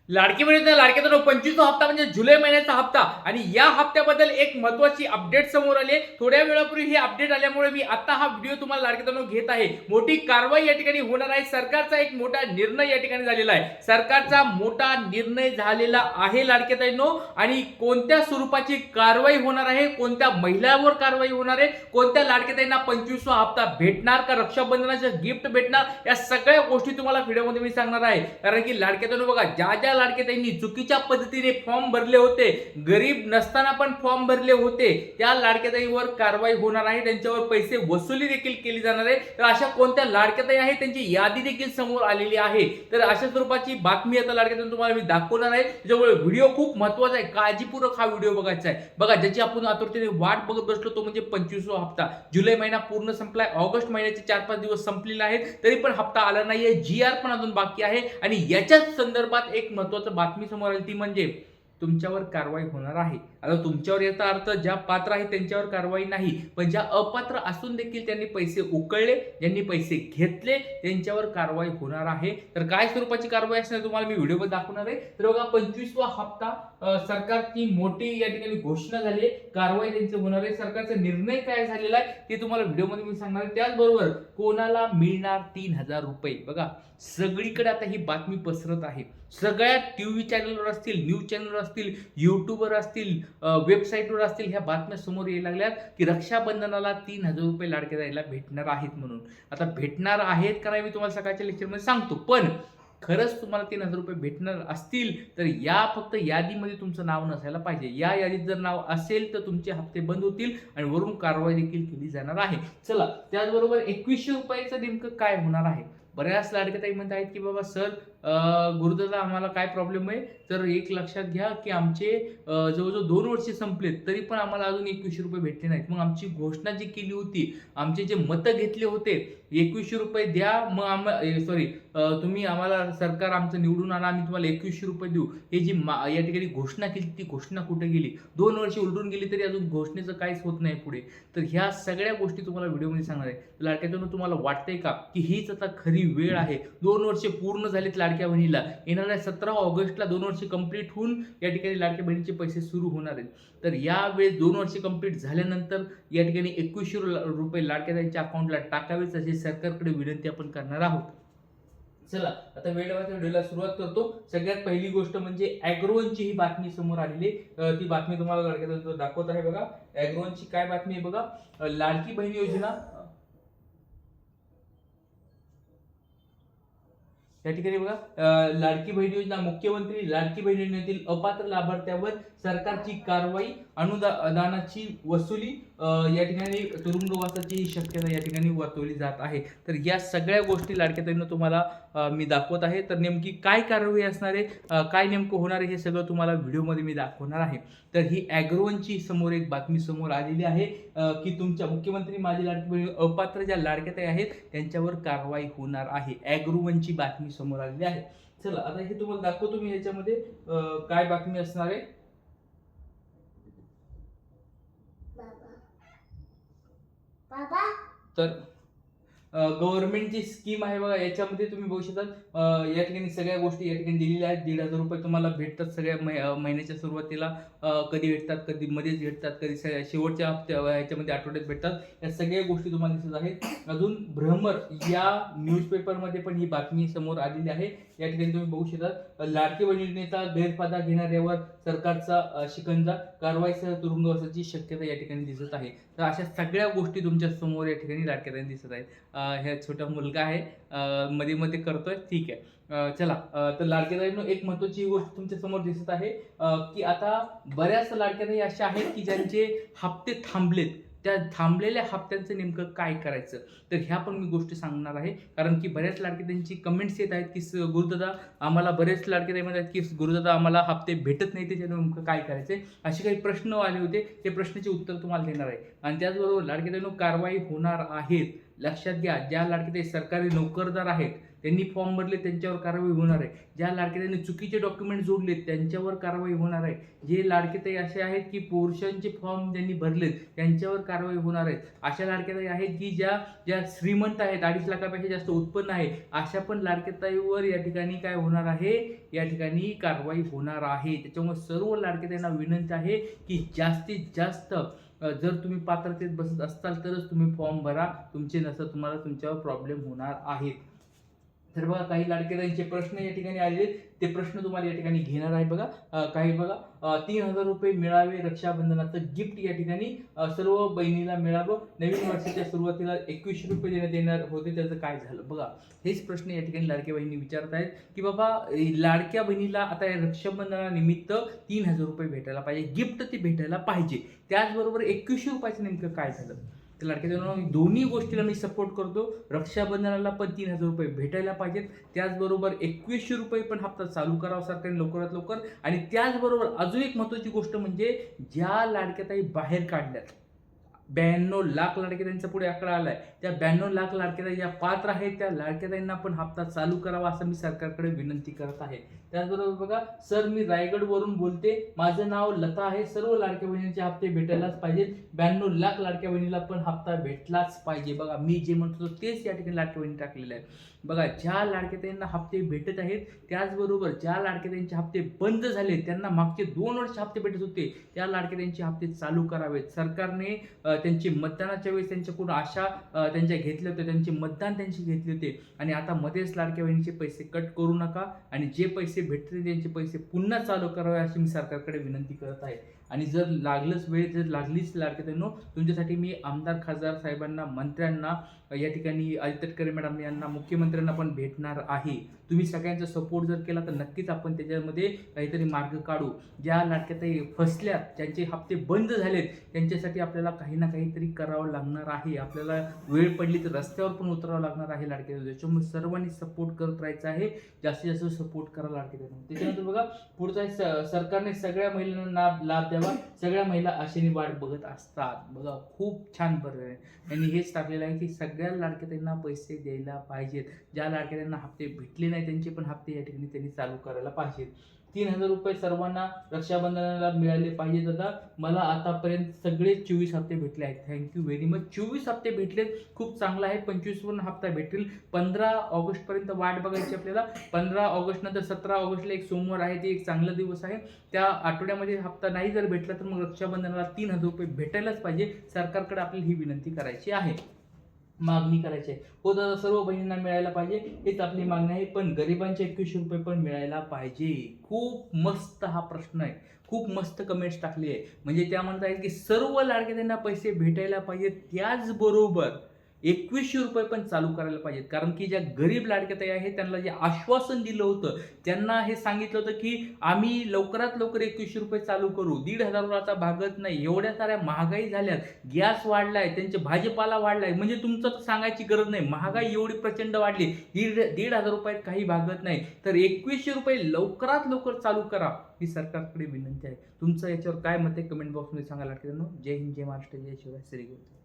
लाडकी बहिणीचा लाडक्याचा 25वा हप्ता म्हणजे जुलै महिन्याचा हप्ता आणि या हप्त्याबद्दल एक महत्त्वाची अपडेट समोर आली. थोड्या वेळापूर्वी ही अपडेट आल्यामुळे मी आता हा व्हिडिओ तुम्हाला लाडक्याचा घेत आहे. मोठी कारवाई या ठिकाणी होणार आहे. सरकारचा एक मोठा निर्णय या ठिकाणी झालेला आहे. सरकारचा मोठा निर्णय झालेला आहे लाडक्याताईंनो. आणि कोणत्या स्वरूपाची कारवाई होणार आहे, कोणत्या महिलांवर कारवाई होणार आहे, कोणत्या लाडक्याताईंना 25वा हप्ता भेटणार का, रक्षाबंधनाचं गिफ्ट भेटणार, या सगळ्या गोष्टी तुम्हाला व्हिडिओमध्ये मी सांगणार आहे. कारण की लाडक्याताईंनो बघा, ज्या ज्या लाडक्याताईंनी चुकीच्या पद्धतीने फॉर्म भरले होते, गरीब नसताना पण फॉर्म भरले होते, त्या लाडक्याताईंवर कारवाई होणार आहे. त्यांच्यावर पैसे वसुली देखील केली जाणार आहे. तर अशा कोणत्या लाडक्याताई आहेत त्यांची यादी देखील समोर आलेली आहे. तर अशा स्वरूपाची बातमी आता लाडक्याताईंना तुम्हाला मी दाखवणार आहे. त्यामुळे व्हिडिओ खूप महत्त्वाचा आहे. काळजीपूर्वक हा व्हिडिओ बघायचा आहे. बघा, ज्याची आपण आतुरतेने वाट बघत बसलो तो म्हणजे 25वा हप्ता. जुलै महिना पूर्ण संपलाय, ऑगस्ट महिन्याचे 4-5 दिवस संपलेले आहेत, तरी पण हप्ता आला नाहीये. GR पण अजून बाकी आहे. आणि याच्याच संदर्भात एक महत्त्वाची बातमी समोर आली, ती म्हणजे तुमच्यावर कारवाई होणार आहे. आता तुमच्यावर याचा अर्थ ज्या पात्र आहेत त्यांच्यावर कारवाई नाही, पण ज्या अपात्र असून देखील त्यांनी पैसे उकळले, ज्यांनी पैसे घेतले, त्यांच्यावर कारवाई होणार आहे. तर काय स्वरूपाची कारवाई असणार तुम्हाला मी व्हिडिओमध्ये दाखवणार आहे. तर बघा, 25वा हप्ता सरकारची मोठी या ठिकाणी घोषणा झाली आहे, कारवाई त्यांची होणार आहे. सरकारचा निर्णय काय झालेला आहे ते तुम्हाला व्हिडिओमध्ये मी सांगणार आहे. त्याचबरोबर कोणाला मिळणार 3,000 रुपये, बघा सगळीकडे आता ही बातमी पसरत आहे. सगळ्या टीव्ही चॅनलवर असतील, न्यूज चॅनलवर असतील, युट्यूबवर असतील, वेबसाईटवर असतील, ह्या बातम्या समोर यायला लागल्यात की रक्षाबंधनाला 3,000 रुपये लाडक्या ताईला भेटणार आहेत म्हणून. आता भेटणार आहेत का नाही मी तुम्हाला सकाळच्या लेक्चरमध्ये सांगतो, पण खरंच तुम्हाला 3,000 रुपये भेटणार असतील तर या फक्त यादीमध्ये तुमचं नाव नसायला पाहिजे. या यादीत जर नाव असेल तर तुमचे हप्ते बंद होतील आणि वरून कारवाई देखील केली जाणार आहे. चला, त्याचबरोबर 2100 रुपयाचं नेमकं काय होणार आहे. बऱ्याच लाडक्याताई म्हणत आहेत की बाबा सर, गुरुदादा आम्हाला काय प्रॉब्लेम आहे, तर एक लक्षात घ्या की आमचे जवळजवळ 2 वर्षे संपलेत तरी पण आम्हाला अजून 2100 रुपये भेटले नाहीत. मग आमची घोषणा जी केली होती, आमचे जे मतं घेतले होते, 2100 रुपये द्या, मग तुम्ही आम्हाला सरकार आमचं निवडून आणा, आम्ही तुम्हाला 2100 रुपये देऊ, हे जी या ठिकाणी घोषणा केली ती घोषणा कुठे गेली. 2 वर्षे उलटून गेली तरी अजून घोषणेचं काहीच होत नाही पुढे. तर ह्या सगळ्या गोष्टी तुम्हाला व्हिडिओमध्ये सांगणार आहे. लाडक्यातून तुम्हाला वाटतंय का की हीच आता खरी वेळ आहे. 2 वर्षे पूर्ण झालीत लाडक्या बहिणीला. येणाऱ्या 17 ऑगस्टला 2 वर्षे कंप्लीट होऊन या ठिकाणी लाडक्या बहिणीचे पैसे सुरू होणार आहेत. तर यावेळेस 2 वर्षे कंप्लीट झाल्यानंतर या ठिकाणी 2100 रुपये लाडक्या बहिणीच्या अकाउंटला टाकावेच अशी सरकारकडे विनंती आपण करणार आहोत. चला, आता व्हिडिओला सुरुवात करतो. सगळ्यात पहिली गोष्ट म्हणजे ॲग्रोवनची ही बातमी समोर आलेली. ती बातमी तुम्हाला लाडक्या दाखवत आहे. बघा, ॲग्रोवनची काय बातमी आहे बघा. लाडकी बहीण योजना या ठिकाणी बघा, लाडकी बहीण योजना, मुख्यमंत्री लाडकी बहीण योजनेतील अपात्र लाभार्थ्यावर सरकारची कारवाई, अनुदानाची वसुली, या ठिकाणी तुरुंगवासाची शक्यता या ठिकाणी वर्तवली जात आहे. तर या सगळ्या गोष्टी लाडक्याताईंना तुम्हाला मी दाखवत आहे. तर नेमकी काय कारवाई असणार आहे, काय नेमकं होणार आहे, हे सगळं तुम्हाला व्हिडिओमध्ये मी दाखवणार आहे. तर ही ॲग्रोवनची समोर एक बातमी समोर आलेली आहे की तुमच्या मुख्यमंत्री माझी लाडकी बहीण अपात्र ज्या लाडक्याताई आहेत त्यांच्यावर कारवाई होणार आहे. ॲग्रोवनची बातमी समोर आलेली आहे. चला, आता हे तुम्हाला दाखवतो मी ह्याच्यामध्ये काय बातमी असणार आहे. तर गव्हर्नमेंटची स्कीम आहे बघा, याच्यामध्ये तुम्ही बघू शकता. या ठिकाणी सगळ्या गोष्टी या ठिकाणी दिलेल्या आहेत. 1,500 रुपये तुम्हाला भेटतात सगळ्या महिन्याच्या सुरुवातीला. कधी भेटतात, कधी मध्येच भेटतात, कधी शेवटच्या ह्याच्यामध्ये आठवड्यात भेटतात. या सगळ्या गोष्टी तुम्हाला दिसत आहेत. अजून भ्रमर या न्यूजपेपरमध्ये पण ही बातमी समोर आलेली आहे. या ठिकाणी तुम्ही बघू शकता, लाडकी बहीण योजनेचा गैरफायदा घेणाऱ्यावर सरकारचा शिकंजा, कारवाईसह तुरुंगवासाची शक्यता या ठिकाणी दिसत आहे. तर अशा सगळ्या गोष्टी तुमच्या समोर या ठिकाणी लाडक्या दिसत आहेत. ह्या छोटा मुलगा आहे, मध्ये मध्ये करतोय, ठीक आहे. चला, तर लाडक्याताईंनो एक महत्त्वाची गोष्ट तुमच्या समोर दिसत आहे की आता बऱ्याच लाडक्याताई अशा आहेत की ज्यांचे हप्ते थांबलेत. त्या थांबलेल्या हप्त्यांचं नेमकं काय करायचं, तर ह्या पण मी गोष्टी सांगणार आहे. कारण की बऱ्याच लाडक्याताईंची कमेंट्स येत आहेत की गुरुदादा आम्हाला, बरेच लाडक्याताई म्हणतात की गुरुदादा आम्हाला हप्ते भेटत नाही, त्याच्यात नेमकं काय करायचं, असे काही प्रश्न आले होते. ते प्रश्नाचे उत्तर तुम्हाला देणार आहे. आणि त्याचबरोबर लाडक्याताईंनो कारवाई होणार आहेत. लक्षात घ्या, ज्या लाडके सरकारी नोकरदार आहेत त्यांनी फॉर्म भरले त्यांच्यावर कारवाई होणार आहे. ज्या लाडके चुकीचे डॉक्युमेंट जोडले त्यांच्यावर कारवाई होणार आहे. जे लाडके असे आहेत की पोर्शनचे फॉर्म ज्यांनी भरलेत त्यांच्यावर कारवाई होणार आहे. अशा लाडके आहेत की ज्या ज्या श्रीमंत आहेत, 2.5 लाखापेक्षा जास्त उत्पन्न आहे, अशा पण लाडकेताईवर या ठिकाणी काय होणार आहे, या ठिकाणी कारवाई होणार आहे. त्याच्यामुळे सर्व लाडकेताईंना विनंती आहे की जास्तीत जास्त जर तुम्ही पात्रतेत बसत असाल तरच तुम्ही फॉर्म भरा, तुमचे नसतं तुम्हाला तुमच्यावर प्रॉब्लेम होणार आहे. तर बघा काही लाडकेदारांचे प्रश्न या ठिकाणी आलेले, ते प्रश्न तुम्हाला या ठिकाणी घेणार आहे. बघा काही बघा 3,000 रुपये मिळावे रक्षाबंधनाचं गिफ्ट या ठिकाणी सर्व बहिणीला मिळावं. नवीन वर्षाच्या सुरुवातीला 21 रुपये देण्यात येणार होते, त्याचं काय झालं? बघा हेच प्रश्न या ठिकाणी लाडक्या बहिणी विचारत आहेत की बाबा लाडक्या बहिणीला आता रक्षाबंधनानिमित्त 3,000 रुपये भेटायला पाहिजे, गिफ्ट ते भेटायला पाहिजे. त्याचबरोबर 21 रुपयाचं नेमकं काय झालं? तर लाडक्या दोन्ही गोष्टीला मी सपोर्ट करतो. रक्षाबंधनाला पण 3,000 रुपये भेटायला पाहिजेत, त्याचबरोबर 21 रुपये पण हप्ता चालू करावा सरकारने लवकरात लवकर. आणि त्याचबरोबर अजून एक महत्त्वाची गोष्ट म्हणजे ज्या लाडक्याताई बाहेर काढल्यात, 92 लाख लाडकेताईंचा पुढे आकडा आलाय, त्या 92 लाख लाडकेताई ज्या पात्र आहेत त्या लाडकेताईंना पण हप्ता चालू करावा असं मी सरकारकडे विनंती करत आहे. त्याचबरोबर बघा सर, मी रायगडवरून बोलते, माझं नाव लता आहे, सर्व लाडक्या बहिणींचे हप्ते भेटायलाच पाहिजेत, 92 लाख लाडक्या बहिणीला पण हप्ता भेटलाच पाहिजे. बघा मी जे म्हणतो तेच या ठिकाणी लाडक्या बहिणी टाकलेले आहे. बघा ज्या लाडकेताईंना हप्ते भेटत आहेत, त्याचबरोबर ज्या लाडकेताईंचे हप्ते बंद झाले, त्यांना मागचे 2 वर्ष हप्ते भेटत होते, त्या लाडकेताईंचे हप्ते चालू करावेत. सरकारने त्यांचे मतदानाच्या वेळेस त्यांच्याकडून आशा त्यांच्या घेतले होते, त्यांचे मतदान त्यांचे घेतले होते आणि आता मध्येच लाडक्या बहिणीचे पैसे कट करू नका आणि जे पैसे भेटते त्यांचे पैसे पुन्हा चालू करावे अशी मी सरकारकडे विनंती करत आहे. आणि जर लागलंच वेळ जर लागलीच लाडकेताईंनो, तुमच्यासाठी मी आमदार खासदार साहेबांना, मंत्र्यांना, या ठिकाणी आदित्य तटकरे मॅडम यांना, मुख्यमंत्र्यांना पण भेटणार आहे. तुम्ही सगळ्यांचा सपोर्ट जर केला तर नक्कीच आपण त्याच्यामध्ये काहीतरी मार्ग काढू. ज्या लाडक्याताई फसल्यात, ज्यांचे हप्ते बंद झालेत, त्यांच्यासाठी आपल्याला काही ना काहीतरी करावं लागणार आहे. आपल्याला वेळ पडली तर रस्त्यावर पण उतरावं लागणार आहे लाडक्याताई. त्याच्यामुळे सर्वांनी सपोर्ट करत राहायचं आहे, जास्तीत जास्त सपोर्ट करा लाडक्याताई. त्याच्यानंतर बघा पुढचा सरकारने सगळ्या महिलांना लाभ द्यावा, सगळ्या महिला आशेने वाट बघत असतात. बघा खूप छान पर्याय त्यांनी हेच टाकलेलं आहे की सगळ्या लाडक्याताईंना पैसे द्यायला पाहिजेत. ज्या लाडक्याताईंना हप्ते भेटले नाही त्यांचे पण हप्ते या ठिकाणी त्यांनी चालू करायला पाहिजेत. 3,000 रुपये सर्वांना रक्षाबंधनाला मिळाले पाहिजेत. आता मला आतापर्यंत सगळे 24 हप्ते भेटले आहेत. Thank you very much. 24 हप्ते भेटलेत, खूप चांगलं आहे. 25 वरून हप्ता भेटेल. 15 ऑगस्टपर्यंत वाट बघायची आपल्याला. 15 ऑगस्ट नंतर 17 ऑगस्टला एक सोमवार आहे, ते एक चांगला दिवस आहे. त्या आठवड्यामध्ये हप्ता नाही जर भेटला तर मग रक्षाबंधनाला 3,000 रुपये भेटायलाच पाहिजे. सरकारकडे आपल्याला ही विनंती करायची आहे, मागणी करायची आहे. हो दादा, सर्व बहिणींना मिळायला पाहिजे हेच आपली मागणी आहे, पण गरिबांचे 21 रुपये पण मिळायला पाहिजे. खूप मस्त हा प्रश्न आहे, खूप मस्त कमेंट्स टाकली आहे. म्हणजे त्या म्हणत आहेत की सर्व लाडक्यांना पैसे भेटायला पाहिजेत, त्याचबरोबर 21 रुपये पण चालू करायला पाहिजेत. कारण की ज्या गरीब लाडक्याताई आहेत त्यांना जे आश्वासन दिलं होतं, त्यांना हे सांगितलं होतं की आम्ही लवकरात लवकर 21 रुपये चालू करू, 1,500 भागत नाही, एवढ्या साऱ्या महागाई झाल्यात, गॅस वाढलाय, त्यांचे भाजीपाला वाढलाय, म्हणजे तुमचं तर सांगायची गरज नाही, महागाई एवढी प्रचंड वाढली, 1,500 रुपयात काही भागत नाही. तर 21 रुपये लवकरात लवकर चालू करा ही सरकारकडे विनंती आहे. तुमचं याच्यावर काय मत आहे कमेंट बॉक्समध्ये सांगा लाडक्यांनो. जय हिंद, जय महाराष्ट्र, जय शिवराय, श्री गुरु.